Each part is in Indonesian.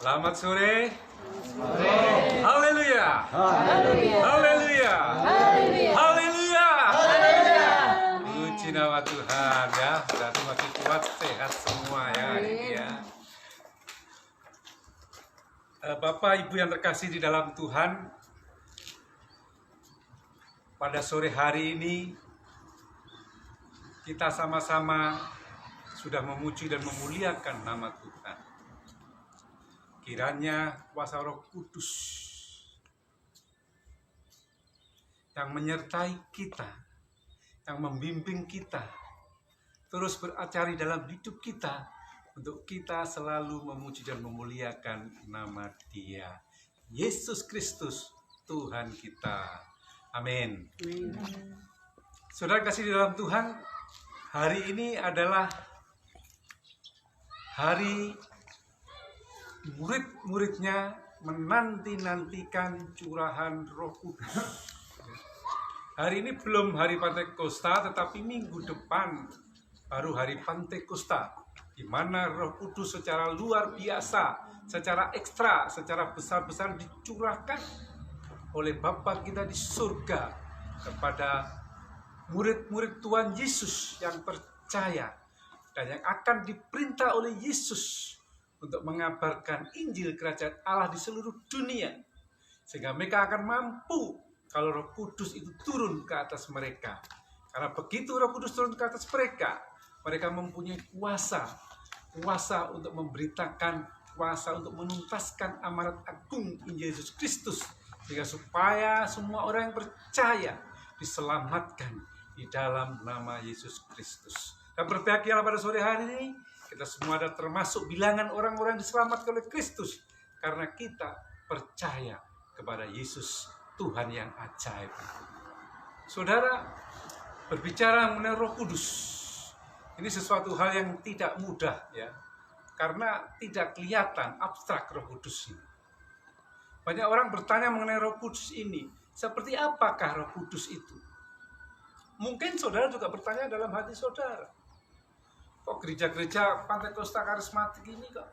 Selamat sore. Sore. Haleluya. Haleluya. Haleluya. Haleluya. Haleluya. Haleluya. Puji nama Tuhan ya. Berarti masih kuat, sehat semua ya. Ya. Bapak Ibu yang terkasih di dalam Tuhan, pada sore hari ini kita sama-sama sudah memuji dan memuliakan nama Tuhan. Kiranya kuasa Roh Kudus yang menyertai kita, yang membimbing kita, terus beracari dalam hidup kita, untuk kita selalu memuji dan memuliakan nama Dia, Yesus Kristus, Tuhan kita. Amin. Saudara kasih di dalam Tuhan, hari ini adalah hari murid-muridnya menanti-nantikan curahan Roh Kudus. Hari ini belum hari Pentakosta, tetapi minggu depan baru hari Pentakosta, di mana Roh Kudus secara luar biasa, secara ekstra, secara besar-besar dicurahkan oleh Bapa kita di surga kepada murid-murid Tuhan Yesus yang percaya dan yang akan diperintah oleh Yesus untuk mengabarkan Injil Kerajaan Allah di seluruh dunia, sehingga mereka akan mampu kalau Roh Kudus itu turun ke atas mereka. Karena begitu Roh Kudus turun ke atas mereka, mereka mempunyai kuasa untuk memberitakan, kuasa untuk menuntaskan amanat agung Injil Yesus Kristus, sehingga supaya semua orang yang percaya diselamatkan di dalam nama Yesus Kristus. Dan berbahagialah pada sore hari ini, kita semua ada termasuk bilangan orang-orang diselamatkan oleh Kristus, karena kita percaya kepada Yesus, Tuhan yang ajaib. Saudara, berbicara mengenai Roh Kudus, ini sesuatu hal yang tidak mudah ya, karena tidak kelihatan abstrak Roh Kudus ini. Banyak orang bertanya mengenai Roh Kudus ini, seperti apakah Roh Kudus itu? Mungkin saudara juga bertanya dalam hati saudara, kok gereja-gereja Pentakosta karismatik ini kok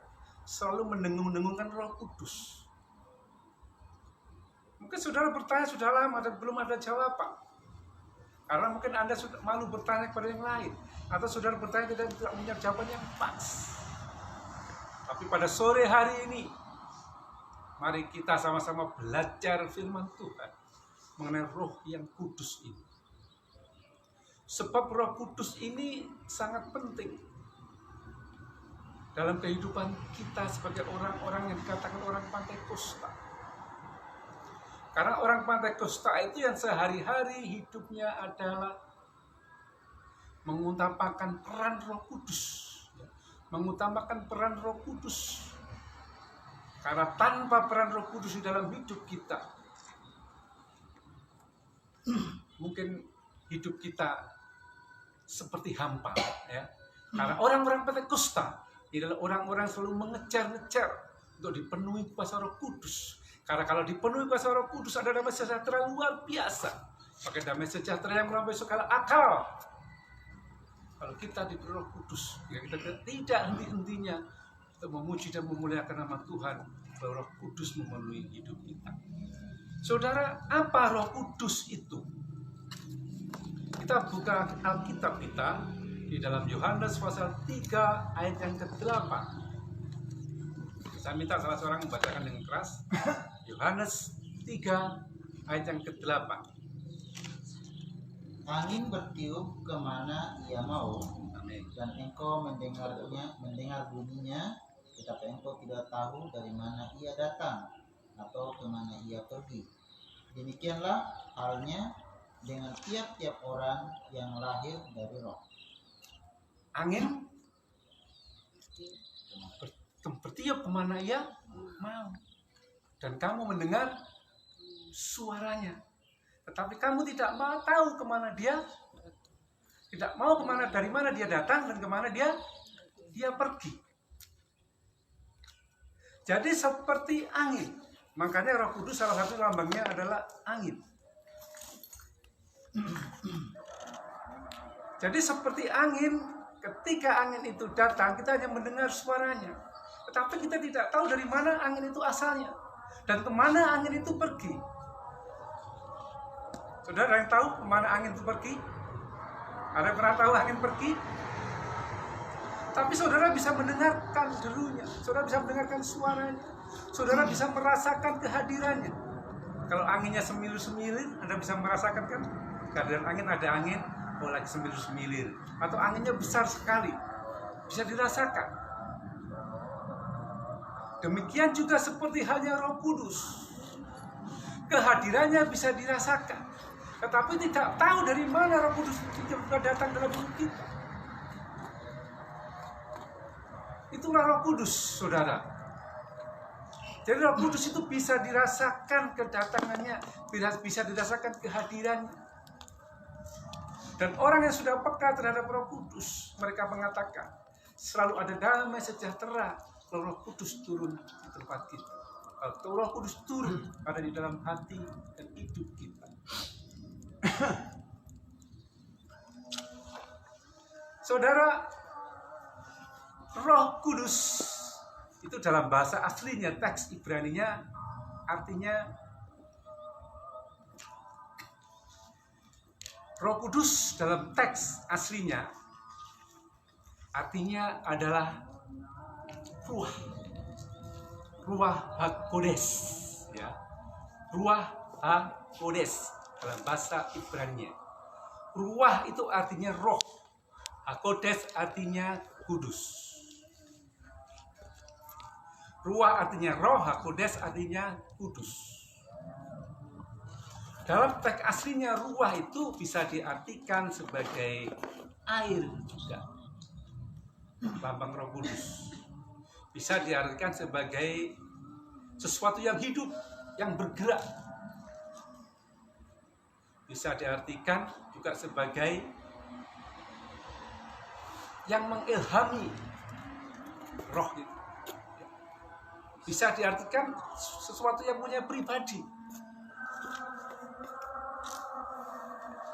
selalu mendengung-dengungkan Roh Kudus? Mungkin saudara bertanya sudah lama dan belum ada jawaban. Karena mungkin Anda sudah malu bertanya kepada yang lain, atau saudara bertanya tidak punya jawaban yang pas. Tapi pada sore hari ini, mari kita sama-sama belajar firman Tuhan mengenai Roh yang kudus ini. Sebab Roh Kudus ini sangat penting dalam kehidupan kita sebagai orang-orang yang dikatakan orang Pentakosta. Karena orang Pentakosta itu yang sehari-hari hidupnya adalah mengutamakan peran Roh Kudus. Mengutamakan peran Roh Kudus. Karena tanpa peran Roh Kudus di dalam hidup kita, mungkin hidup kita seperti hampa ya. Karena orang-orang Pentakosta adalah orang-orang selalu mengejar-ngejar untuk dipenuhi kuasa Roh Kudus. Karena kalau dipenuhi kuasa Roh Kudus ada damai sejahtera luar biasa. Pakai damai sejahtera yang melampaui segala akal. Kalau kita diberi Roh Kudus, ya kita tidak henti-hentinya untuk memuji dan memuliakan nama Tuhan. Bahwa Roh Kudus memenuhi hidup kita. Saudara, apa Roh Kudus itu? Kita buka Alkitab kita di dalam Yohanes pasal 3 ayat yang ke-8. Saya minta salah seorang membacakan dengan keras. Yohanes 3 ayat yang ke-8. Angin bertiup kemana ia mau. Amin. Dan engkau mendengar bunyinya, tetapi engkau tidak tahu dari mana ia datang atau kemana ia pergi. Demikianlah halnya dengan tiap-tiap orang yang lahir dari Roh. Angin bertiup kemana ia mau, dan kamu mendengar suaranya, tetapi kamu tidak mau tahu kemana dia, tidak mau kemana, dari mana dia datang dan kemana dia pergi. Jadi seperti angin, makanya Roh Kudus salah satu lambangnya adalah angin. Jadi seperti angin, ketika angin itu datang, kita hanya mendengar suaranya. Tetapi kita tidak tahu dari mana angin itu asalnya dan kemana angin itu pergi. Saudara yang tahu kemana angin itu pergi? Ada yang pernah tahu angin pergi? Tapi saudara bisa mendengarkan derunya, saudara bisa mendengarkan suaranya, saudara bisa merasakan kehadirannya. Kalau anginnya semilir-semilir, Anda bisa merasakan kan? Kehadiran angin, ada angin, oh lagi semilir-semilir. Atau anginnya besar sekali, bisa dirasakan. Demikian juga seperti halnya Roh Kudus. Kehadirannya bisa dirasakan, tetapi tidak tahu dari mana Roh Kudus itu datang dalam hidup kita. Itulah Roh Kudus, saudara. Jadi Roh Kudus itu bisa dirasakan kedatangannya, bisa dirasakan kehadirannya. Dan orang yang sudah peka terhadap Roh Kudus, mereka mengatakan selalu ada damai sejahtera kalau Roh Kudus turun di tempat kita. Kalau Roh Kudus turun ada di dalam hati dan hidup kita. Saudara, Roh Kudus itu dalam bahasa aslinya, teks Ibraninya artinya Roh Kudus dalam teks aslinya artinya adalah Ruah, Ruah HaKodes, ya, Ruah HaKodes dalam bahasa Ibrani. Ruah itu artinya roh, HaKodes artinya kudus. Ruah artinya roh, HaKodes artinya kudus. Dalam teks aslinya ruah itu bisa diartikan sebagai air juga, lambang Roh Kudus. Bisa diartikan sebagai sesuatu yang hidup, yang bergerak. Bisa diartikan juga sebagai yang mengilhami roh itu. Bisa diartikan sesuatu yang punya pribadi.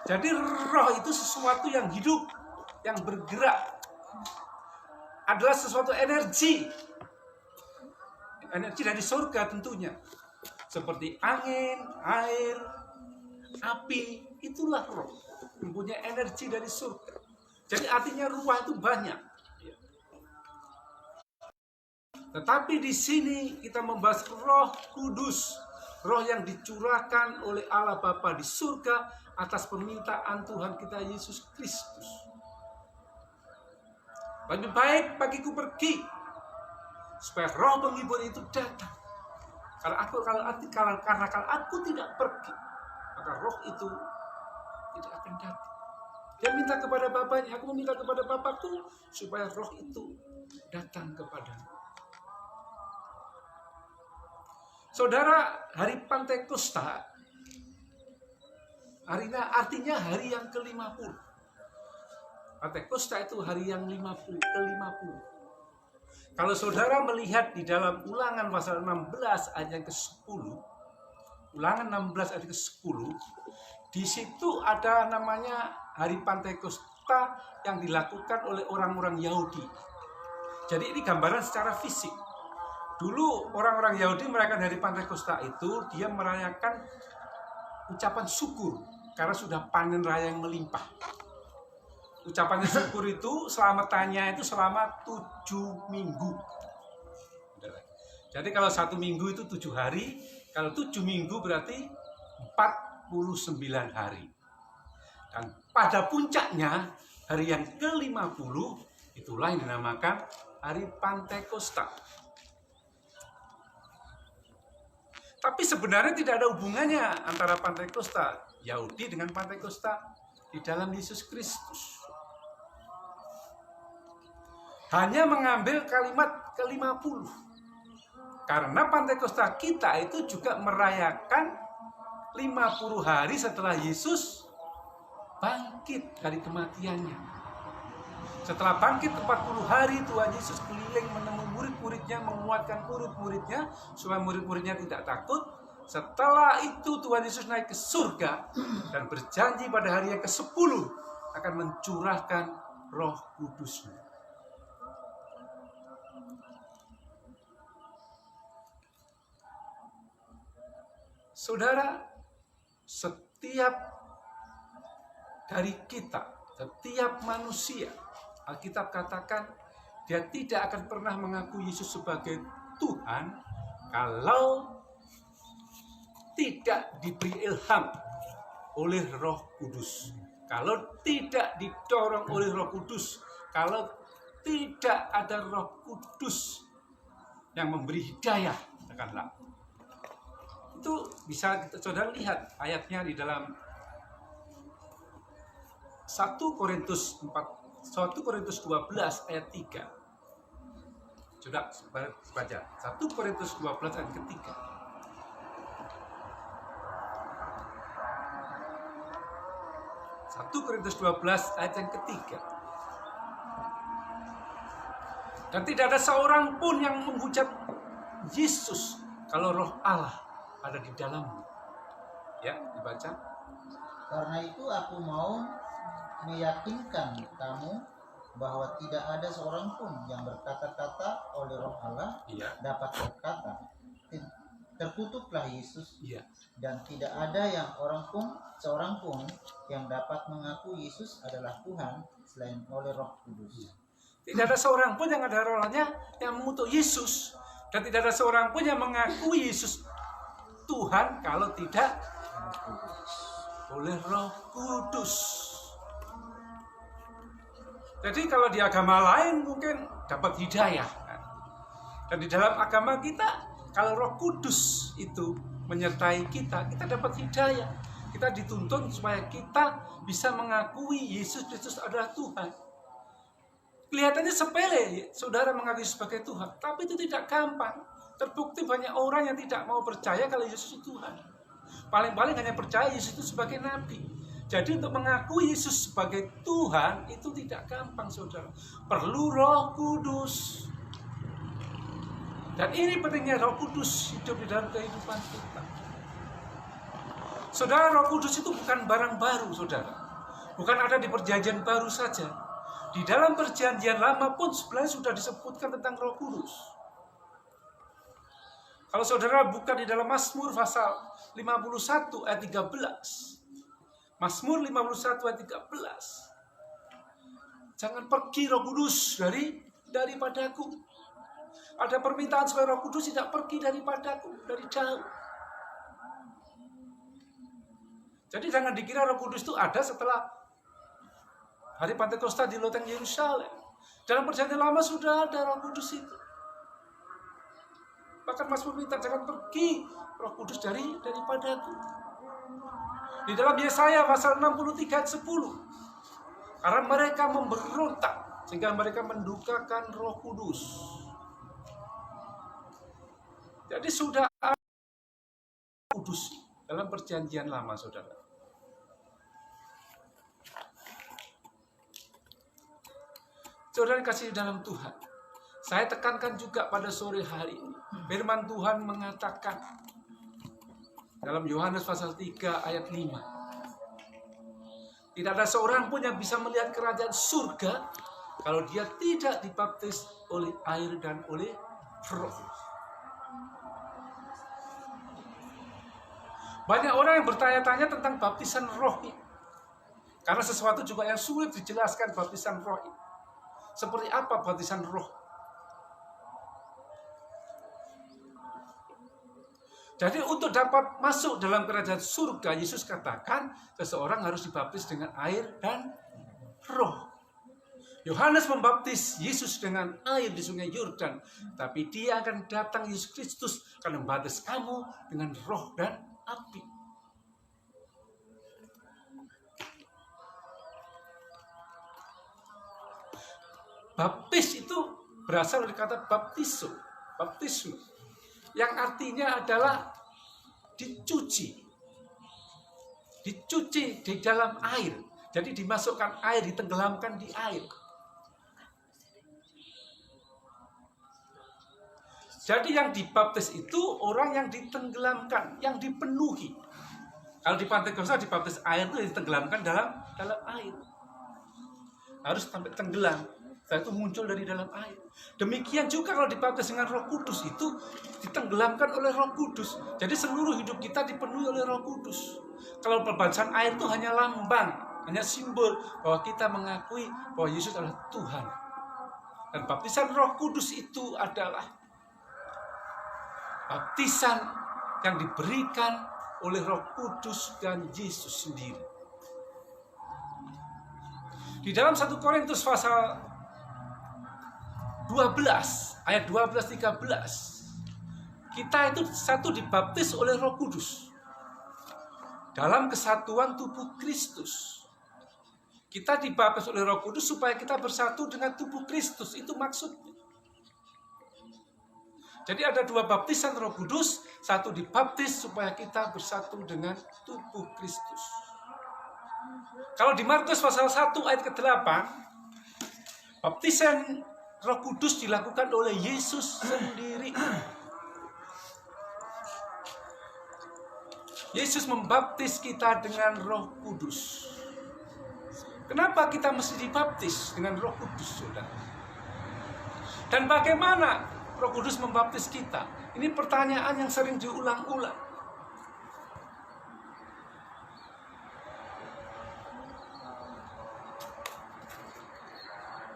Jadi roh itu sesuatu yang hidup, yang bergerak. Adalah sesuatu energi. Energi dari surga tentunya. Seperti angin, air, api, itulah roh. Mempunyai energi dari surga. Jadi artinya ruah itu banyak. Tetapi di sini kita membahas Roh Kudus. Roh yang dicurahkan oleh Allah Bapa di surga atas permintaan Tuhan kita Yesus Kristus. Lebih baik bagiku pergi supaya roh penghibur itu datang. Karena kalau aku tidak pergi, maka roh itu tidak akan datang. Dia minta kepada Bapaknya, aku meminta kepada Bapakku supaya roh itu datang kepadamu. Saudara, hari Pentakosta artinya hari yang ke-50. Pentakosta itu hari yang ke-50. Kalau saudara melihat di dalam Ulangan pasal 16 ayat yang ke-10, Ulangan 16 ayat ke-10, di situ ada namanya hari Pentakosta yang dilakukan oleh orang-orang Yahudi. Jadi ini gambaran secara fisik. Dulu orang-orang Yahudi merayakan hari Pentakosta itu, dia merayakan ucapan syukur karena sudah panen raya yang melimpah. Ucapan syukur itu selamatnya itu selama 7 minggu. Jadi kalau 1 minggu itu 7 hari, kalau 7 minggu berarti 49 hari. Dan pada puncaknya hari yang ke-50 itulah yang dinamakan hari Pentakosta. Tapi sebenarnya tidak ada hubungannya antara Pentakosta Yahudi dengan Pentakosta di dalam Yesus Kristus. Hanya mengambil kalimat ke-50. Karena Pentakosta kita itu juga merayakan 50 hari setelah Yesus bangkit dari kematiannya. Setelah bangkit 40 hari, Tuhan Yesus keliling menemui murid-muridnya, menguatkan murid-muridnya supaya murid-muridnya tidak takut. Setelah itu Tuhan Yesus naik ke surga dan berjanji pada hari yang ke-10 akan mencurahkan Roh Kudus-Nya. Saudara, setiap dari kita, setiap manusia, Alkitab katakan dia tidak akan pernah mengaku Yesus sebagai Tuhan kalau tidak diberi ilham oleh Roh Kudus. Kalau tidak didorong oleh Roh Kudus, kalau tidak ada Roh Kudus yang memberi hidayah, katakanlah. Itu bisa saudara lihat ayatnya di dalam 1 Korintus 12 ayat 3. Sudah baca 1 Korintus 12 ayat ketiga. 1 Korintus 12 ayat yang ketiga. Dan tidak ada seorang pun yang menghujat Yesus kalau Roh Allah ada di dalamnya. Ya, dibaca. Karena itu aku mau meyakinkan kamu bahwa tidak ada seorang pun yang berkata-kata oleh Roh Allah dapat berkata, terkutuklah Yesus. Dan tidak ada yang seorang pun yang dapat mengaku Yesus adalah Tuhan selain oleh Roh Kudus. Tidak ada seorang pun yang ada rohnya yang mengutuk Yesus, dan tidak ada seorang pun yang mengaku Yesus Tuhan kalau tidak oleh Roh Kudus. Jadi kalau di agama lain mungkin dapat hidayah, dan di dalam agama kita kalau Roh Kudus itu menyertai kita, kita dapat hidayah. Kita dituntun supaya kita bisa mengakui Yesus Kristus adalah Tuhan. Kelihatannya sepele, saudara mengakui sebagai Tuhan, tapi itu tidak gampang. Terbukti banyak orang yang tidak mau percaya kalau Yesus itu Tuhan. Paling-paling hanya percaya Yesus itu sebagai Nabi. Jadi untuk mengakui Yesus sebagai Tuhan itu tidak gampang, saudara. Perlu Roh Kudus. Dan ini pentingnya Roh Kudus hidup di dalam kehidupan kita. Saudara, Roh Kudus itu bukan barang baru, saudara. Bukan ada di perjanjian baru saja. Di dalam perjanjian lama pun sebenarnya sudah disebutkan tentang Roh Kudus. Kalau saudara buka di dalam Mazmur pasal 51 ayat 13. Mazmur 51 ayat 13. Jangan pergi Roh Kudus daripadaku. Ada permintaan supaya Roh Kudus tidak pergi daripadaku, dari jauh. Jadi jangan dikira Roh Kudus itu ada setelah Hari Pentakosta di loteng Yerusalem. Dalam perjanjian lama sudah ada Roh Kudus itu. Bahkan Mazmur minta jangan pergi Roh Kudus daripadaku. Di dalam Yesaya pasal 63 ayat 10. Karena mereka memberontak sehingga mereka mendukakan Roh Kudus. Jadi sudah ada Roh Kudus dalam perjanjian lama, saudara. Saudara kasih dalam Tuhan, saya tekankan juga pada sore hari ini. Firman Tuhan mengatakan dalam Yohanes pasal 3 ayat 5. Tidak ada seorang pun yang bisa melihat kerajaan surga kalau dia tidak dibaptis oleh air dan oleh Roh. Banyak orang yang bertanya-tanya tentang baptisan Roh ini. Karena sesuatu juga yang sulit dijelaskan baptisan Roh ini. Seperti apa baptisan Roh? Jadi untuk dapat masuk dalam kerajaan surga, Yesus katakan seseorang harus dibaptis dengan air dan Roh. Yohanes membaptis Yesus dengan air di sungai Yordan, tapi dia akan datang, Yesus Kristus akan membaptis kamu dengan Roh dan api. Baptis itu berasal dari kata baptisme, yang artinya adalah dicuci di dalam air. Jadi dimasukkan air, ditenggelamkan di air. Jadi yang dibaptis itu orang yang ditenggelamkan, yang dipenuhi. Kalau di Pentakosta dibaptis air itu ditenggelamkan dalam air. Harus sampai tenggelam. Setelah itu muncul dari dalam air. Demikian juga kalau dibaptis dengan Roh Kudus itu ditenggelamkan oleh Roh Kudus. Jadi seluruh hidup kita dipenuhi oleh Roh Kudus. Kalau pembaptisan air itu hanya lambang, hanya simbol bahwa kita mengakui bahwa Yesus adalah Tuhan. Dan baptisan Roh Kudus itu adalah baptisan yang diberikan oleh Roh Kudus dan Yesus sendiri. Di dalam 1 Korintus pasal 12 ayat 12-13, kita itu satu dibaptis oleh Roh Kudus dalam kesatuan tubuh Kristus. Kita dibaptis oleh Roh Kudus supaya kita bersatu dengan tubuh Kristus. Itu maksudnya. Jadi ada dua baptisan Roh Kudus, satu dibaptis supaya kita bersatu dengan tubuh Kristus. Kalau di Markus pasal 1 ayat ke-8, baptisan Roh Kudus dilakukan oleh Yesus sendiri. Yesus membaptis kita dengan Roh Kudus. Kenapa kita mesti dibaptis dengan Roh Kudus, saudara? Dan bagaimana Roh Kudus membaptis kita? Ini pertanyaan yang sering diulang-ulang.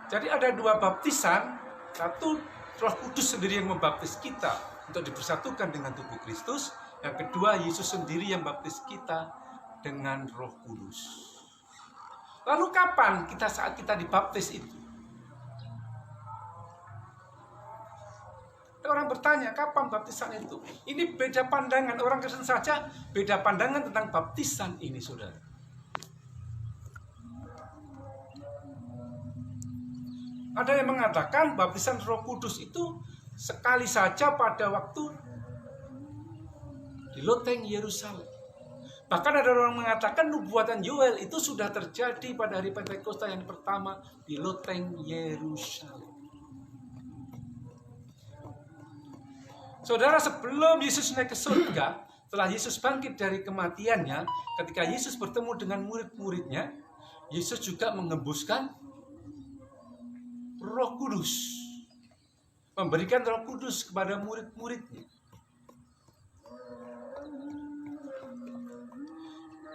Jadi ada dua baptisan, satu Roh Kudus sendiri yang membaptis kita untuk dipersatukan dengan tubuh Kristus, yang kedua Yesus sendiri yang baptis kita dengan Roh Kudus. Lalu kapan saat kita dibaptis itu? Orang bertanya, kapan baptisan itu? Ini beda pandangan, orang Kristen saja beda pandangan tentang baptisan ini, saudara. Ada yang mengatakan baptisan Roh Kudus itu sekali saja pada waktu di loteng Yerusalem. Bahkan ada orang mengatakan nubuatan Yoel itu sudah terjadi pada hari Pentakosta yang pertama di loteng Yerusalem. Saudara, sebelum Yesus naik ke surga, setelah Yesus bangkit dari kematiannya, ketika Yesus bertemu dengan murid-muridnya, Yesus juga mengembuskan Roh Kudus, memberikan Roh Kudus kepada murid-muridnya.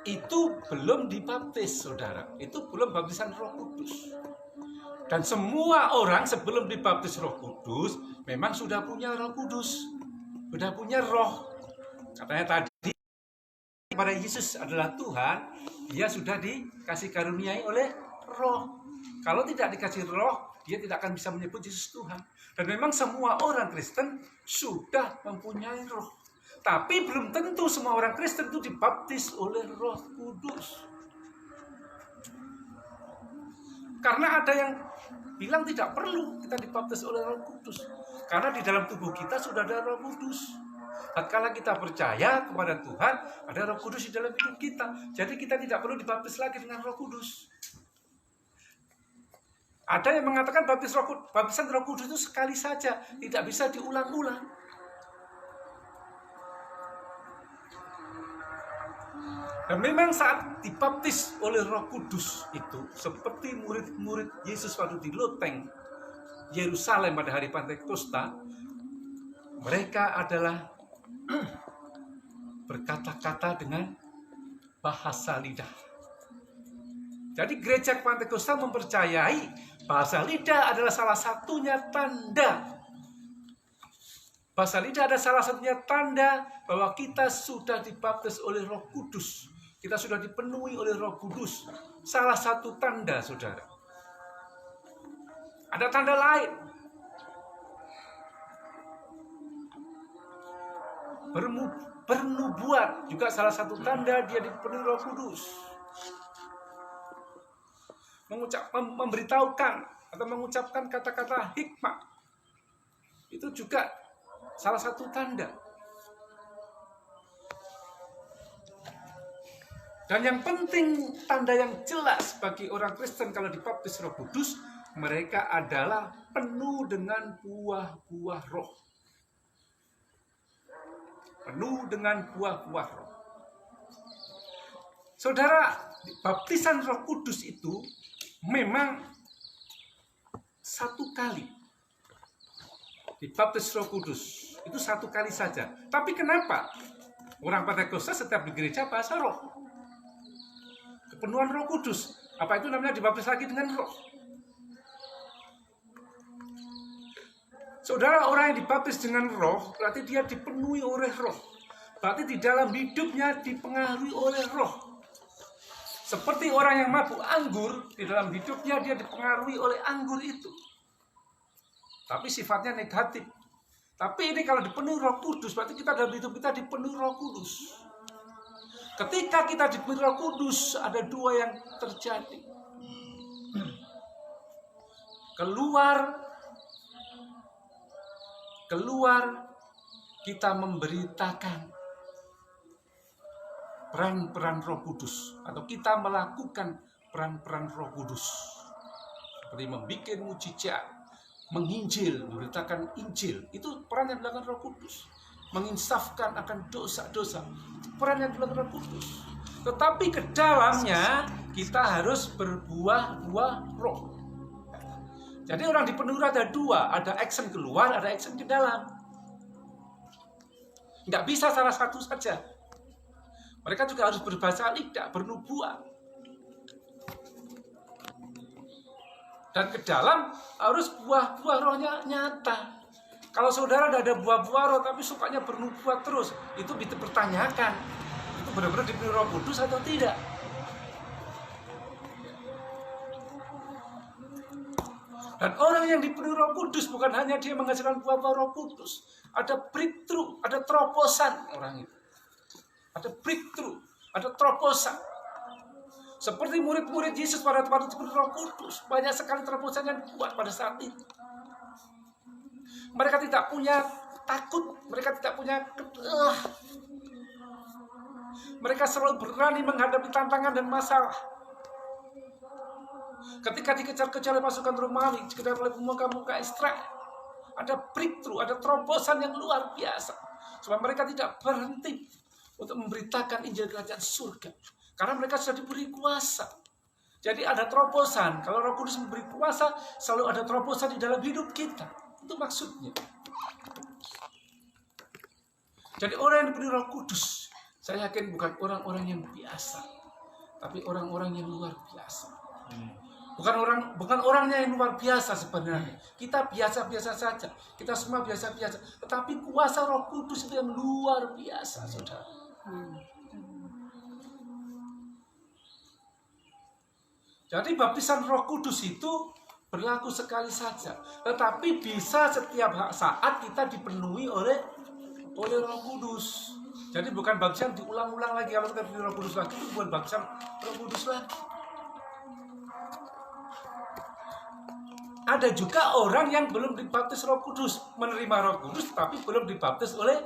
Itu belum dibaptis, saudara. Itu belum baptisan Roh Kudus. Dan semua orang sebelum dibaptis Roh Kudus memang sudah punya Roh Kudus, sudah punya Roh. Katanya tadi kepada Yesus adalah Tuhan, dia sudah dikasih karuniai oleh Roh. Kalau tidak dikasih Roh, dia tidak akan bisa menyebut Yesus Tuhan. Dan memang semua orang Kristen sudah mempunyai Roh. Tapi belum tentu semua orang Kristen itu dibaptis oleh Roh Kudus. Karena ada yang bilang tidak perlu kita dibaptis oleh Roh Kudus. Karena di dalam tubuh kita sudah ada Roh Kudus. Tatkala kita percaya kepada Tuhan, ada Roh Kudus di dalam hidup kita. Jadi kita tidak perlu dibaptis lagi dengan Roh Kudus. Ada yang mengatakan baptisan Roh Kudus itu sekali saja, tidak bisa diulang-ulang. Dan memang saat dibaptis oleh Roh Kudus itu, seperti murid-murid Yesus waktu di loteng Yerusalem pada hari Pentakosta, mereka adalah berkata-kata dengan bahasa lidah. Jadi gereja Pentakosta mempercayai bahasa lidah adalah salah satunya tanda. Bahasa lidah adalah salah satunya tanda bahwa kita sudah dibaptis oleh Roh Kudus. Kita sudah dipenuhi oleh Roh Kudus. Salah satu tanda, saudara. Ada tanda lain. Bernubuat juga salah satu tanda dia dipenuhi Roh Kudus. Memberitahukan atau mengucapkan kata-kata hikmah itu juga salah satu tanda. Dan yang penting, tanda yang jelas bagi orang Kristen kalau dibaptis Roh Kudus, mereka adalah penuh dengan buah-buah roh. Penuh dengan buah-buah roh. Saudara, baptisan Roh Kudus itu memang satu kali dibaptis Roh Kudus. Itu satu kali saja. Tapi kenapa orang Pentakosta setiap di gereja bahasa roh? Kepenuhan Roh Kudus. Apa itu namanya dibaptis lagi dengan roh? Saudara, orang yang dibaptis dengan roh berarti dia dipenuhi oleh roh. Berarti di dalam hidupnya dipengaruhi oleh roh. Seperti orang yang mabuk anggur, di dalam hidupnya dia dipengaruhi oleh anggur itu. Tapi sifatnya negatif. Tapi ini kalau dipenuhi Roh Kudus, berarti kita dalam hidup kita dipenuhi Roh Kudus. Ketika kita dipenuhi Roh Kudus, ada dua yang terjadi. Keluar kita memberitakan peran-peran Roh Kudus, atau kita melakukan peran-peran Roh Kudus, seperti membuat mujizat, menginjil, memberitakan Injil. Itu peran yang dilakukan Roh Kudus. Menginsafkan akan dosa-dosa, itu peran yang dilakukan Roh Kudus. Tetapi ke dalamnya kita harus berbuah-buah roh. Jadi orang dipenuhi ada dua, ada action keluar, ada action ke dalam. Nggak bisa salah satu saja. Mereka juga harus berbahasa lidah, bernubuat. Dan ke dalam harus buah-buah rohnya nyata. Kalau saudara tidak ada buah-buah roh tapi sukanya bernubuat terus, itu dipertanyakan. Itu benar-benar dipenuhi Roh Kudus atau tidak? Dan orang yang dipenuhi Roh Kudus bukan hanya dia menghasilkan buah-buah Roh Kudus. Ada breakthrough, ada terobosan orang itu. Ada breakthrough, ada terobosan. Seperti murid-murid Yesus pada waktu dipenuhi Roh Kudus, banyak sekali terobosan yang kuat pada saat itu. Mereka tidak punya takut, mereka tidak punya mereka selalu berani menghadapi tantangan dan masalah. Ketika dikejar-kejar oleh pasukan Romawi, dikejar oleh pemuka-pemuka Israel, ada breakthrough, ada terobosan yang luar biasa. Sebab mereka tidak berhenti untuk memberitakan Injil Kerajaan Surga. Karena mereka sudah diberi kuasa. Jadi ada terobosan. Kalau Roh Kudus memberi kuasa, selalu ada terobosan di dalam hidup kita. Itu maksudnya. Jadi orang yang diberi Roh Kudus, saya yakin bukan orang-orang yang biasa, tapi orang-orang yang luar biasa. Bukan orangnya yang luar biasa sebenarnya. Kita biasa-biasa saja. Kita semua biasa-biasa. Tetapi kuasa Roh Kudus itu yang luar biasa, saudara. Jadi baptisan Roh Kudus itu berlaku sekali saja. Tetapi bisa setiap saat kita dipenuhi oleh Roh Kudus. Jadi bukan baptisan diulang-ulang lagi. Kalau kita dipenuhi Roh Kudus lagi, itu bukan baptisan Roh Kudus lagi. Ada juga orang yang belum dibaptis Roh Kudus, menerima Roh Kudus tapi belum dibaptis oleh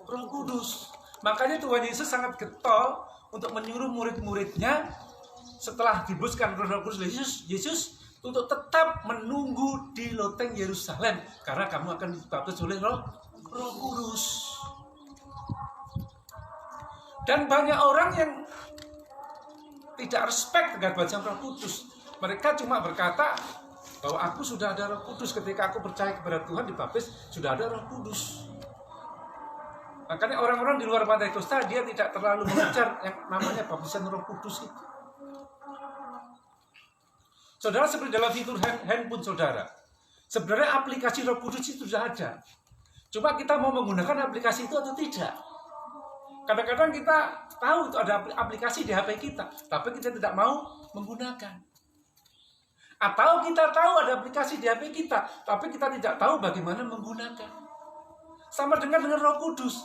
Roh Kudus. Makanya Tuhan Yesus sangat getol untuk menyuruh murid-muridnya setelah dibaptiskan Roh Kudus Yesus untuk tetap menunggu di loteng Yerusalem karena kamu akan dibaptis oleh Roh Kudus. Dan banyak orang yang tidak respect dengan baptisan Roh Kudus. Mereka cuma berkata bahwa aku sudah ada Roh Kudus, ketika aku percaya kepada Tuhan dibaptis sudah ada Roh Kudus. Makanya orang-orang di luar Pentakosta dia tidak terlalu mengejar yang namanya baptisan Roh Kudus itu. Saudara, seperti dalam fitur handphone saudara, sebenarnya aplikasi Roh Kudus itu sudah ada. Cuma kita mau menggunakan aplikasi itu atau tidak. Kadang-kadang kita tahu itu ada aplikasi di HP kita, tapi kita tidak mau menggunakan. Atau kita tahu ada aplikasi di HP kita, tapi kita tidak tahu bagaimana menggunakan. Sama dengan Roh Kudus.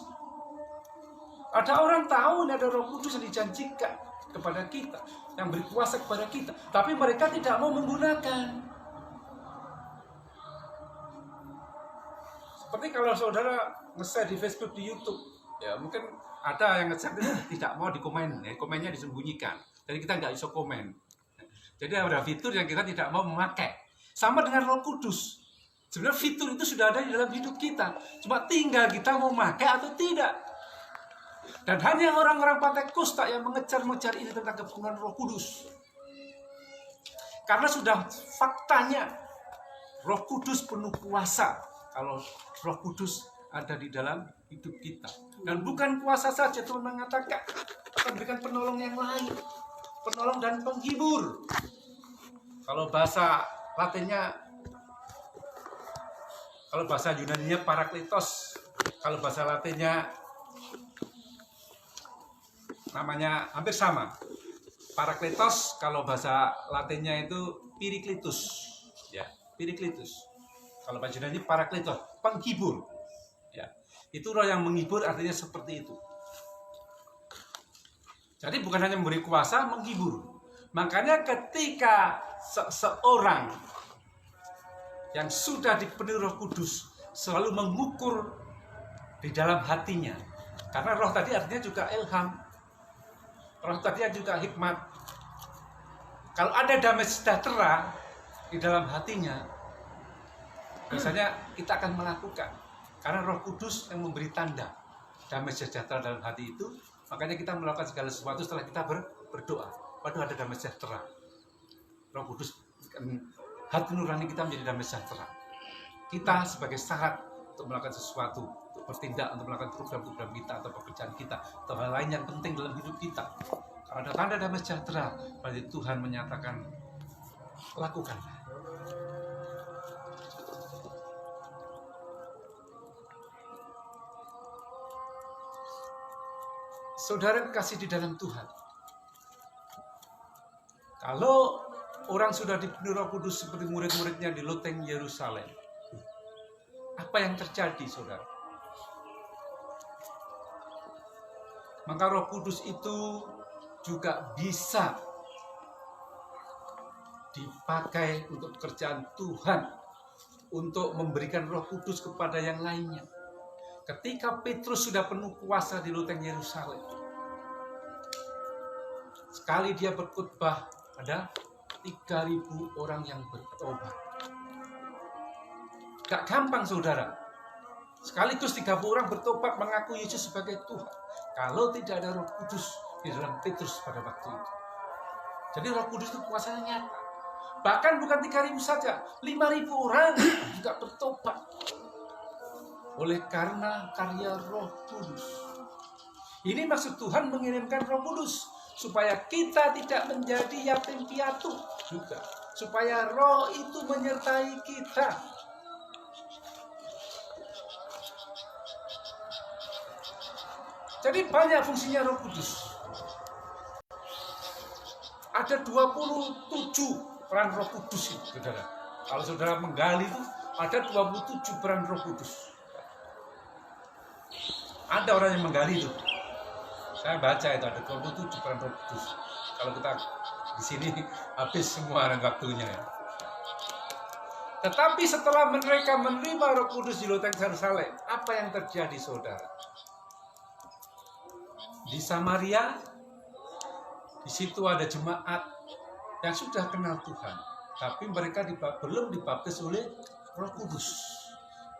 Ada orang tahu ada Roh Kudus yang dijanjikan kepada kita, yang berkuasa kepada kita, tapi mereka tidak mau menggunakan. Seperti kalau saudara nge-share di Facebook, di YouTube, ya mungkin ada yang nge-share tidak mau dikomen, ya, komennya disembunyikan. Jadi kita nggak bisa komen. Jadi ada fitur yang kita tidak mau memakai. Sama dengan Roh Kudus. Sebenarnya fitur itu sudah ada di dalam hidup kita. Cuma tinggal kita mau memakai atau tidak. Dan hanya orang-orang Pentakosta yang mengejar-ngejar ini tentang kepenuhan Roh Kudus. Karena sudah faktanya Roh Kudus penuh kuasa kalau Roh Kudus ada di dalam hidup kita. Dan bukan kuasa saja, Tuhan mengatakan akan berikan penolong yang lain, penolong dan penghibur. Kalau bahasa Latinnya, kalau bahasa Yunaninya Parakletos, kalau bahasa Latinnya namanya hampir sama. Parakletos kalau bahasa Latinnya itu Piriklitus, ya, Piriklitus. Kalau bahasa Yunani Parakletos, penghibur. Ya, itu roh yang menghibur, artinya seperti itu. Jadi bukan hanya memberi kuasa, menghibur. Makanya ketika seseorang yang sudah dipenuhi Roh Kudus selalu mengukur di dalam hatinya, karena roh tadi artinya juga ilham, roh tadi juga hikmat. Kalau ada damai sejahtera di dalam hatinya, biasanya kita akan melakukan, karena Roh Kudus yang memberi tanda damai sejahtera dalam hati itu. Makanya kita melakukan segala sesuatu setelah kita berdoa. Waduh, ada damai sejahtera. Roh Kudus, hati nurani kita menjadi damai sejahtera. Kita sebagai syarat untuk melakukan sesuatu, untuk bertindak, untuk melakukan program-program kita atau pekerjaan kita, atau hal lain yang penting dalam hidup kita. Kalau ada tanda damai sejahtera, berarti Tuhan menyatakan, lakukanlah. Saudara kasih di dalam Tuhan. Kalau orang sudah dipenuhi Roh Kudus seperti murid-muridnya di loteng Yerusalem, apa yang terjadi, saudara? Maka Roh Kudus itu juga bisa dipakai untuk pekerjaan Tuhan, untuk memberikan Roh Kudus kepada yang lainnya. Ketika Petrus sudah penuh kuasa di loteng Yerusalem, sekali dia berkhotbah, ada 3.000 orang yang bertobat. Gak gampang, saudara. Sekaligus 30 orang bertobat mengaku Yesus sebagai Tuhan. Kalau tidak ada Roh Kudus di dalam Petrus pada waktu itu. Jadi Roh Kudus itu kuasanya nyata. Bahkan bukan 3.000 saja, 5.000 orang juga bertobat. Oleh karena karya Roh Kudus. Ini maksud Tuhan mengirimkan Roh Kudus, supaya kita tidak menjadi yatim piatu juga. Supaya Roh itu menyertai kita. Jadi banyak fungsinya Roh Kudus. Ada 27 peran Roh Kudus itu, saudara. Kalau saudara menggali itu, ada 27 peran Roh Kudus. Ada orang yang menggali itu. Saya baca itu ada 27 peran Roh Kudus. Kalau kita di sini habis semua waktunya. Tetapi setelah mereka menerima Roh Kudus di loteng Yerusalem, apa yang terjadi, saudara? Di Samaria, di situ ada jemaat yang sudah kenal Tuhan, tapi mereka belum dibaptis oleh Roh Kudus.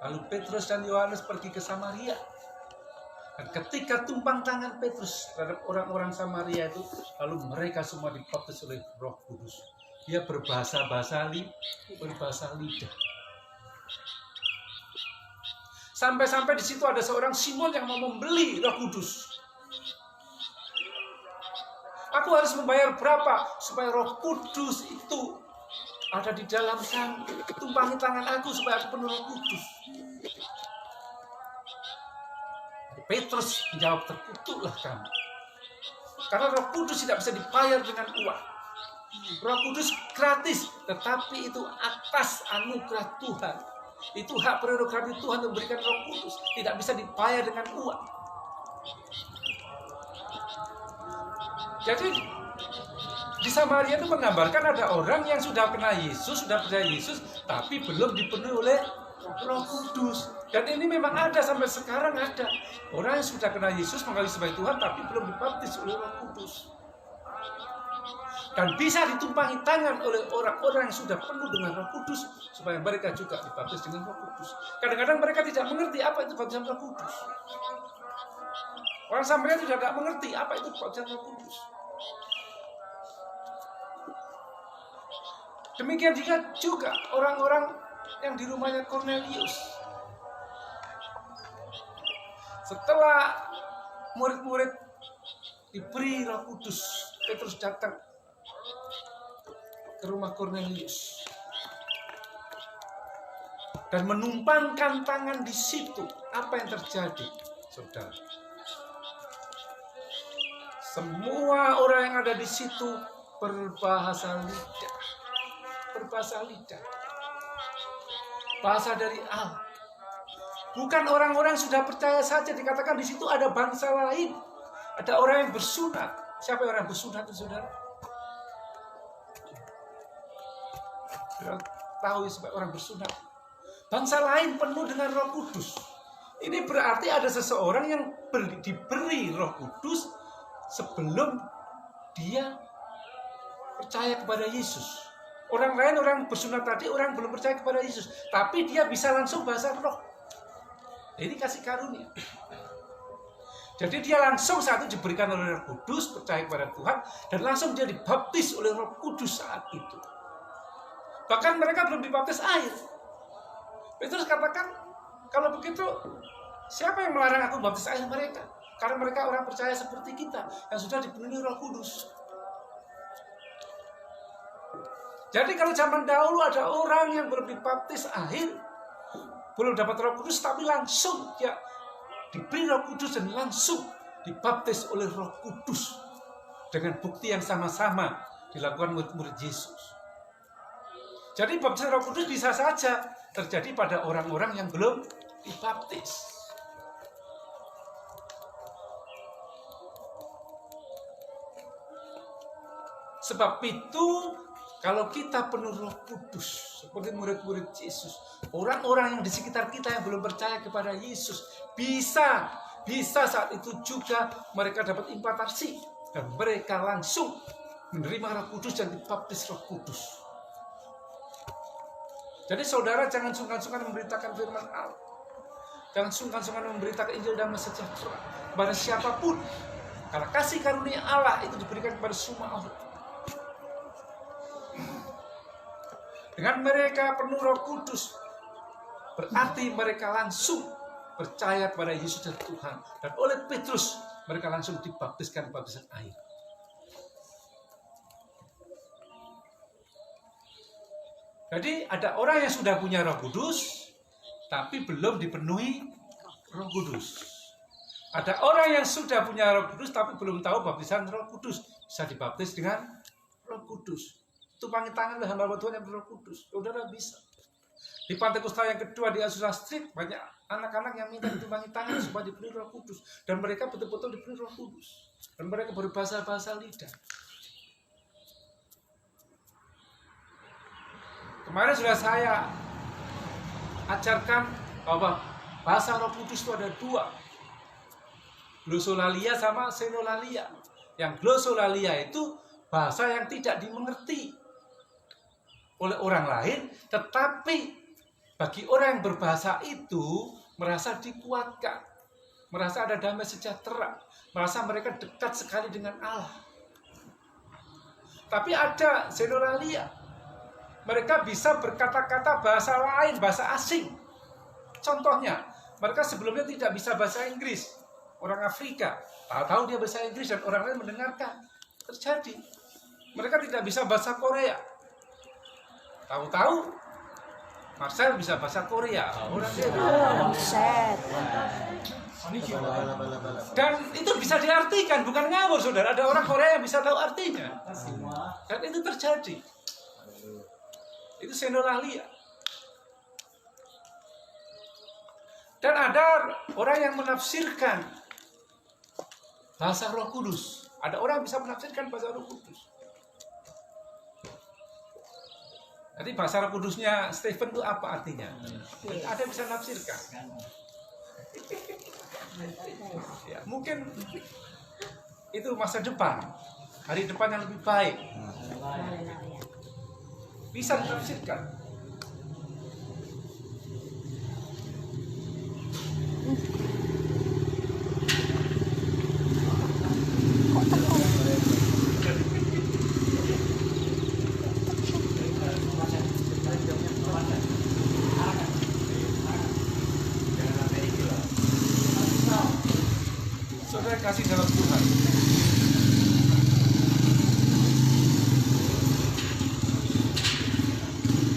Lalu Petrus dan Yohanes pergi ke Samaria. Dan ketika tumpang tangan Petrus terhadap orang-orang Samaria itu, lalu mereka semua dibaptis oleh Roh Kudus. Dia berbahasa lidah. Sampai-sampai di situ ada seorang Simon yang mau membeli Roh Kudus. Aku harus membayar berapa supaya Roh Kudus itu ada di dalam tumpangi tangan aku supaya aku penuh Roh Kudus. Petrus menjawab, terkutuklah kamu. Karena Roh Kudus tidak bisa dibayar dengan uang. Roh Kudus gratis, tetapi itu atas anugerah Tuhan. Itu hak prerogatif Tuhan memberikan Roh Kudus, tidak bisa dibayar dengan uang. Jadi di Samaria itu menggambarkan ada orang yang sudah kenal Yesus, sudah percaya Yesus, tapi belum dipenuhi oleh Roh Kudus. Dan ini memang ada sampai sekarang ada orang yang sudah kenal Yesus, mengakui sebagai Tuhan, tapi belum dibaptis oleh Roh Kudus. Dan bisa ditumpangi tangan oleh orang-orang yang sudah penuh dengan Roh Kudus, supaya mereka juga dibaptis dengan Roh Kudus. Kadang-kadang mereka tidak mengerti apa itu baptisan Roh Kudus. Orang Samaria tidak mengerti apa itu baptisan Roh Kudus. Demikian juga orang-orang yang di rumahnya Cornelius. Setelah murid-murid diberi Roh Kudus, Petrus datang ke rumah Cornelius dan menumpangkan tangan di situ. Apa yang terjadi, saudara? Semua orang yang ada di situ berbahasa lidah. Berbahasa lidah. Bahasa dari Allah. Bukan orang-orang sudah percaya saja, dikatakan di situ ada bangsa lain. Ada orang yang bersunat. Siapa yang orang bersunat itu, saudara? Saudara tahu sebab orang bersunat. Bangsa lain penuh dengan Roh Kudus. Ini berarti ada seseorang yang diberi Roh Kudus sebelum dia percaya kepada Yesus. Orang lain, orang bersunat tadi, orang belum percaya kepada Yesus, tapi dia bisa langsung bahasa roh. Ini kasih karunia. Jadi dia langsung saat itu diberikan oleh Roh Kudus, percaya kepada Tuhan, dan langsung dia dibaptis oleh Roh Kudus saat itu. Bahkan mereka belum dibaptis air. Petrus katakan, kalau begitu, siapa yang melarang aku baptis air mereka? Karena mereka orang percaya seperti kita, yang sudah dipenuhi Roh Kudus. Jadi kalau zaman dahulu ada orang yang belum dibaptis air, belum dapat Roh Kudus, tapi langsung dia diberi Roh Kudus dan langsung dibaptis oleh Roh Kudus dengan bukti yang sama-sama dilakukan murid-murid Yesus. Jadi baptisan Roh Kudus bisa saja terjadi pada orang-orang yang belum dibaptis. Sebab itu kalau kita penuh Roh Kudus seperti murid-murid Yesus, orang-orang yang di sekitar kita yang belum percaya kepada Yesus bisa saat itu juga mereka dapat impartasi dan mereka langsung menerima Roh Kudus dan dibaptis Roh Kudus. Jadi saudara jangan sungkan-sungkan memberitakan firman Allah. Jangan sungkan-sungkan memberitakan Injil damai sejahtera kepada siapapun. Karena kasih karunia Allah itu diberikan kepada semua orang. Dengan mereka penuh Roh Kudus, berarti mereka langsung percaya kepada Yesus dan Tuhan. Dan oleh Petrus, mereka langsung dibaptiskan baptisan air. Jadi ada orang yang sudah punya Roh Kudus, tapi belum dipenuhi Roh Kudus. Ada orang yang sudah punya Roh Kudus, tapi belum tahu baptisan Roh Kudus. Bisa dibaptis dengan Roh Kudus. Tumpangi tangan oleh hamba Tuhan yang berroh kudus. Saudara bisa. Di Pantekosta yang kedua di Azusa Street, banyak anak-anak yang minta ditumpangi tangan supaya diberi Roh Kudus. Dan mereka betul-betul diberi Roh Kudus. Dan mereka berbahasa-bahasa lidah. Kemarin sudah saya ajarkan bahwa bahasa Roh Kudus itu ada dua. Glosolalia sama Senolalia. Yang glosolalia itu bahasa yang tidak dimengerti oleh orang lain, tetapi bagi orang yang berbahasa itu merasa dikuatkan, merasa ada damai sejahtera, merasa mereka dekat sekali dengan Allah. Tapi ada Senolalia, mereka bisa berkata-kata bahasa lain, bahasa asing. Contohnya, mereka sebelumnya tidak bisa bahasa Inggris, orang Afrika, tahu dia bahasa Inggris dan orang lain mendengarkan. Terjadi, mereka tidak bisa bahasa Korea. Tahu-tahu Marcel bisa bahasa Korea. Orang dia. Dan itu bisa diartikan, bukan ngawur saudara. Ada orang Korea yang bisa tahu artinya. Dan itu terjadi. Itu Senolalia. Dan ada orang yang menafsirkan bahasa Roh Kudus. Ada orang yang bisa menafsirkan bahasa Roh Kudus. Jadi bahasa Roh Kudusnya Stephen itu apa artinya? Ada yang bisa nafsirkan. Ya, mungkin itu masa depan, hari depan yang lebih baik. Bisa ditafsirkan. saudara kasih dalam Tuhan,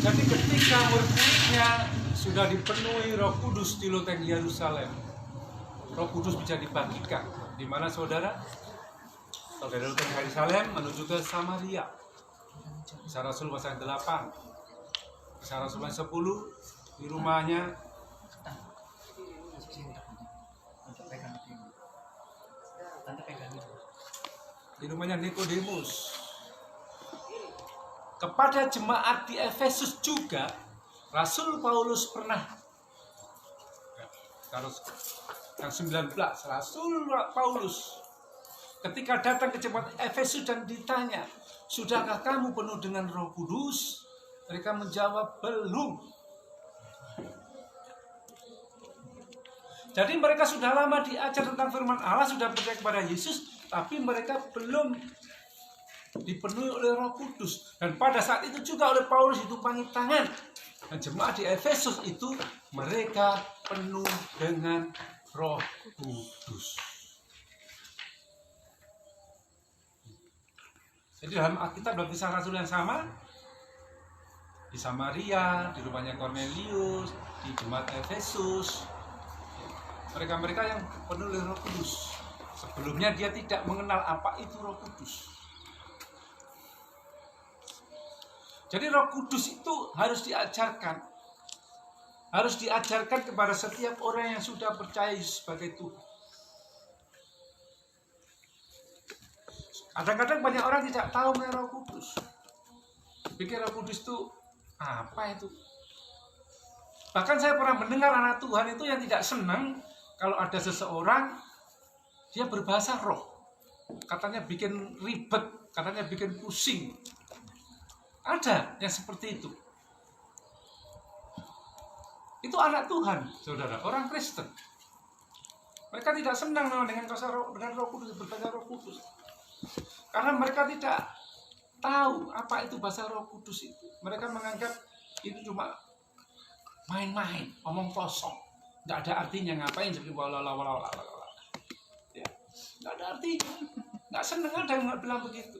jadi ketika murid-muridnya sudah dipenuhi Roh Kudus di loteng Yerusalem, Roh Kudus bisa dibagikan. Di mana saudara? Saudara loteng Yerusalem menuju ke Samaria. Kisah Rasul pasal 8, Kisah Rasul pasal 10, di rumahnya Nikodemus. Kepada jemaat di Efesus juga Rasul Paulus pernah, yang 19, Rasul Paulus ketika datang ke jemaat Efesus dan ditanya, sudahkah kamu penuh dengan Roh Kudus? Mereka menjawab, belum. Jadi mereka sudah lama diajar tentang firman Allah, sudah percaya kepada Yesus, tapi mereka belum dipenuhi oleh Roh Kudus. Dan pada saat itu juga oleh Paulus ditumpangi tangan. Dan jemaat di Efesus itu mereka penuh dengan Roh Kudus. Jadi dalam Alkitab dalam Kisah Rasul yang sama, di Samaria, di rumahnya Kornelius, di jemaat Efesus, mereka-mereka yang penuh oleh Roh Kudus. Sebelumnya dia tidak mengenal apa itu Roh Kudus. Jadi Roh Kudus itu harus diajarkan. Harus diajarkan kepada setiap orang yang sudah percaya sebagai Tuhan. Kadang-kadang banyak orang tidak tahu mengenai Roh Kudus. Pikir Roh Kudus itu apa itu? Bahkan saya pernah mendengar anak Tuhan itu yang tidak senang kalau ada seseorang dia berbahasa roh. Katanya bikin ribet, katanya bikin pusing. Ada yang seperti itu. Itu anak Tuhan, saudara, orang Kristen. Mereka tidak senang dengan Roh Kudus, berbahasa Roh Kudus. Karena mereka tidak tahu apa itu bahasa Roh Kudus itu. Mereka menganggap itu cuma main-main, omong kosong, nggak ada artinya. Ngapain seperti ya, nggak ada artinya. Nggak senang ada yang nggak bilang begitu.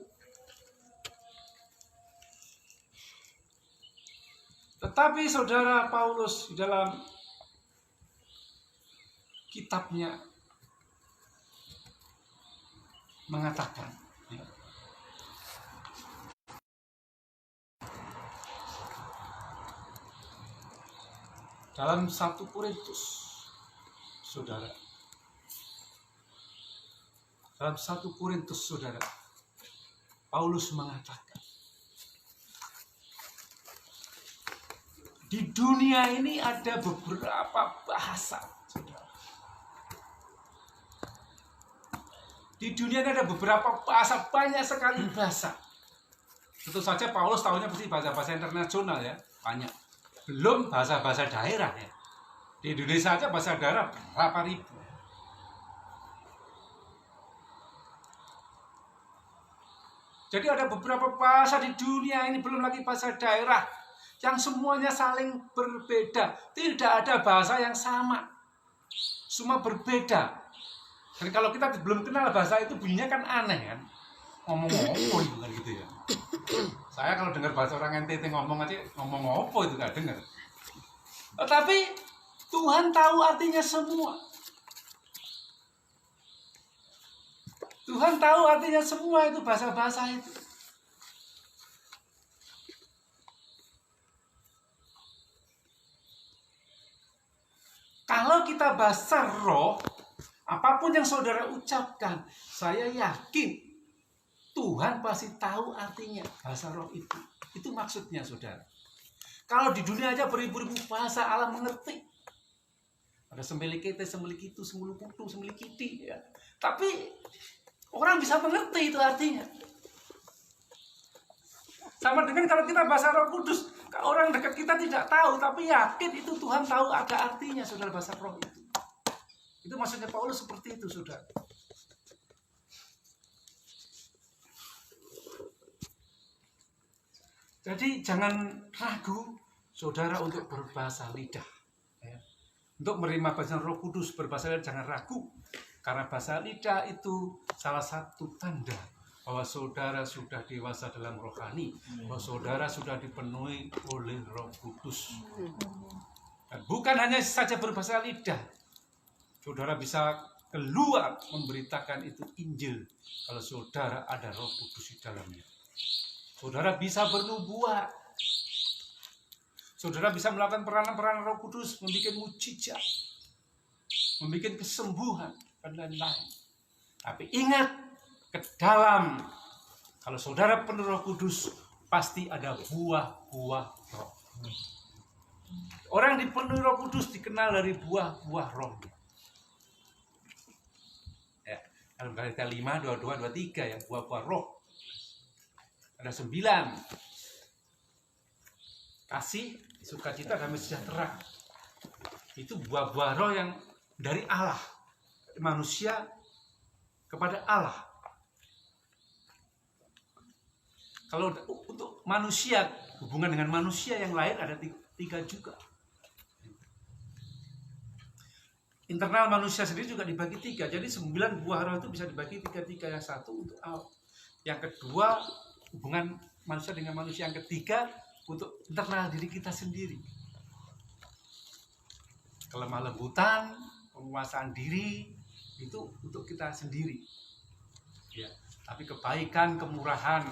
Tetapi saudara Paulus di dalam kitabnya mengatakan, dalam 1 Korintus, saudara, dalam 1 Korintus, saudara, Paulus mengatakan, di dunia ini ada beberapa bahasa, saudara. Di dunia ini ada beberapa bahasa, banyak sekali bahasa. Tentu saja Paulus tahunya pasti bahasa-bahasa internasional ya, banyak. Belum bahasa-bahasa daerah ya. Di Indonesia saja bahasa daerah berapa ribu. Jadi ada beberapa bahasa di dunia ini, belum lagi bahasa daerah, yang semuanya saling berbeda. Tidak ada bahasa yang sama. Semua berbeda. Dan kalau kita belum kenal bahasa itu, bunyinya kan aneh kan. Ngomong-ngomong itu kan gitu ya. Saya kalau dengar bahasa orang NTT ngomong aja, ngomong apa itu gak dengar. Tetapi Tuhan tahu artinya semua. Tuhan tahu artinya semua itu bahasa-bahasa itu. Kalau kita bahasa roh, apapun yang saudara ucapkan, saya yakin Tuhan pasti tahu artinya bahasa roh itu. Itu maksudnya, saudara. Kalau di dunia aja beribu-ribu bahasa, Allah mengerti. Ada sembelikete, sembelikitu, semuluputu, sembelikiti. Ya. Tapi orang bisa mengerti itu artinya. Sama dengan kalau kita bahasa Roh Kudus, orang dekat kita tidak tahu, tapi yakin itu Tuhan tahu ada artinya, saudara, bahasa roh itu. Itu maksudnya Paulus seperti itu, saudara. Jadi jangan ragu, saudara, untuk berbahasa lidah. Ya. Untuk menerima bahasa Roh Kudus berbahasa lidah, jangan ragu. Karena bahasa lidah itu salah satu tanda bahwa saudara sudah dewasa dalam rohani, bahwa saudara sudah dipenuhi oleh Roh Kudus. Dan bukan hanya saja berbahasa lidah, saudara bisa keluar memberitakan itu Injil kalau saudara ada Roh Kudus di dalamnya. Saudara bisa bernubuat, saudara bisa melakukan peranan-peranan Roh Kudus, membuat mujizat, membuat kesembuhan, dan lain-lain. Tapi ingat, ke dalam, kalau saudara penuh Roh Kudus, pasti ada buah-buah roh. Orang dipenuhi Roh Kudus dikenal dari buah-buah roh. Ya, dalam Galatia 5, 22, 23 ya, buah-buah roh. Ada 9. Kasih, sukacita, damai sejahtera. Itu buah-buah roh yang dari Allah. Manusia kepada Allah. Kalau untuk manusia, hubungan dengan manusia yang lain ada 3 juga. Internal manusia sendiri juga dibagi 3. Jadi 9 buah roh itu bisa dibagi 3. Yang satu untuk Allah. Yang kedua, hubungan manusia dengan manusia. Yang ketiga, untuk internal diri kita sendiri. Kelemah lembutan, penguasaan diri, itu untuk kita sendiri. Ya, tapi kebaikan, kemurahan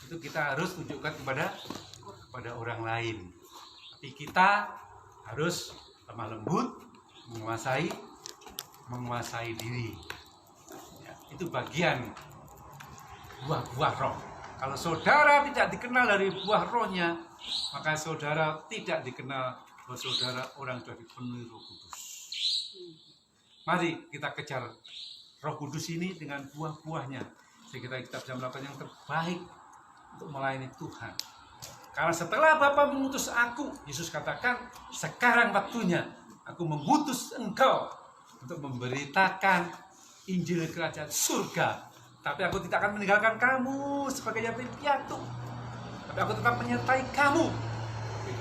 itu kita harus tunjukkan kepada orang lain. Tapi kita harus lemah lembut, menguasai diri. Ya, itu bagian buah-buah roh. Kalau saudara tidak dikenal dari buah rohnya, maka saudara tidak dikenal bahwa saudara orang sudah dipenuhi Roh Kudus. Mari kita kejar Roh Kudus ini dengan buah-buahnya, sehingga kita bisa melakukan yang terbaik untuk melayani Tuhan. Karena setelah Bapa mengutus aku, Yesus katakan, sekarang waktunya aku mengutus engkau untuk memberitakan Injil Kerajaan Surga. Tapi aku tidak akan meninggalkan kamu sebagai yatim piatu. Tapi aku tetap menyertai kamu.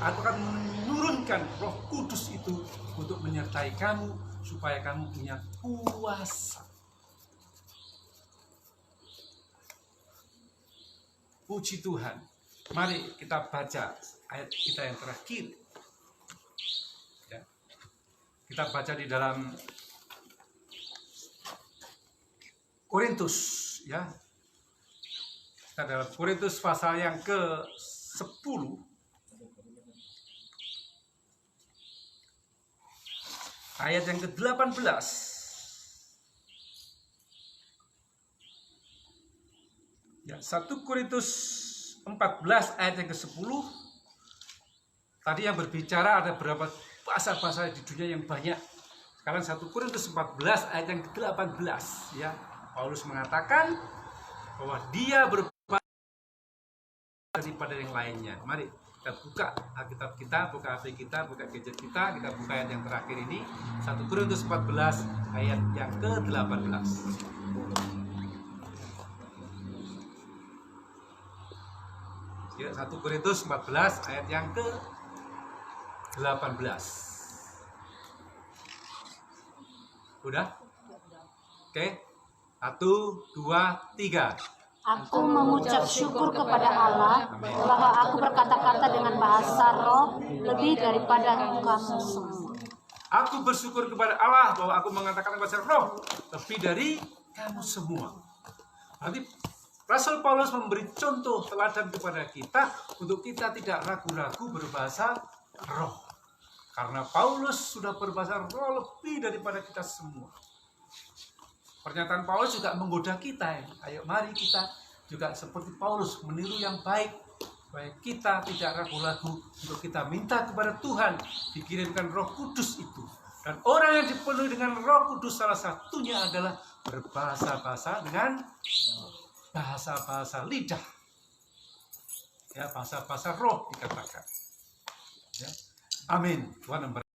Aku akan menurunkan Roh Kudus itu untuk menyertai kamu, supaya kamu punya kuasa. Puji Tuhan. Mari kita baca ayat kita yang terakhir. Ya. Kita baca di dalam Korintus, ya. Kita dalam Korintus pasal yang ke-10. Ayat yang ke-18. Ya, 1 Korintus 14 ayat yang ke-10. Tadi yang berbicara ada berapa bahasa-bahasa di dunia yang banyak. Sekarang 1 Korintus 14 ayat yang ke-18, ya. Paulus mengatakan bahwa dia berbahasa daripada yang lainnya. Mari kita buka Alkitab kita, buka HP kita, buka gadget kita buka ayat yang terakhir ini, 1 Korintus 14 ayat yang ke-18. Ya, 1 Korintus 14 ayat yang ke-18. Udah? Oke. 1, 2, 3. Aku mengucap syukur kepada Allah bahwa aku berkata-kata dengan bahasa roh lebih daripada kamu semua. Aku bersyukur kepada Allah bahwa aku mengatakan bahasa roh lebih dari kamu semua. Nanti Rasul Paulus memberi contoh teladan kepada kita untuk kita tidak ragu-ragu berbahasa roh. Karena Paulus sudah berbahasa roh lebih daripada kita semua. Pernyataan Paulus juga menggoda kita. Ayo mari kita juga seperti Paulus meniru yang baik. Baik kita tidak ragu-ragu untuk kita minta kepada Tuhan dikirimkan Roh Kudus itu. Dan orang yang dipenuhi dengan Roh Kudus salah satunya adalah berbahasa-bahasa dengan bahasa-bahasa lidah. Ya, bahasa-bahasa roh dikatakan. Ya. Amin. Tuhan memberkati.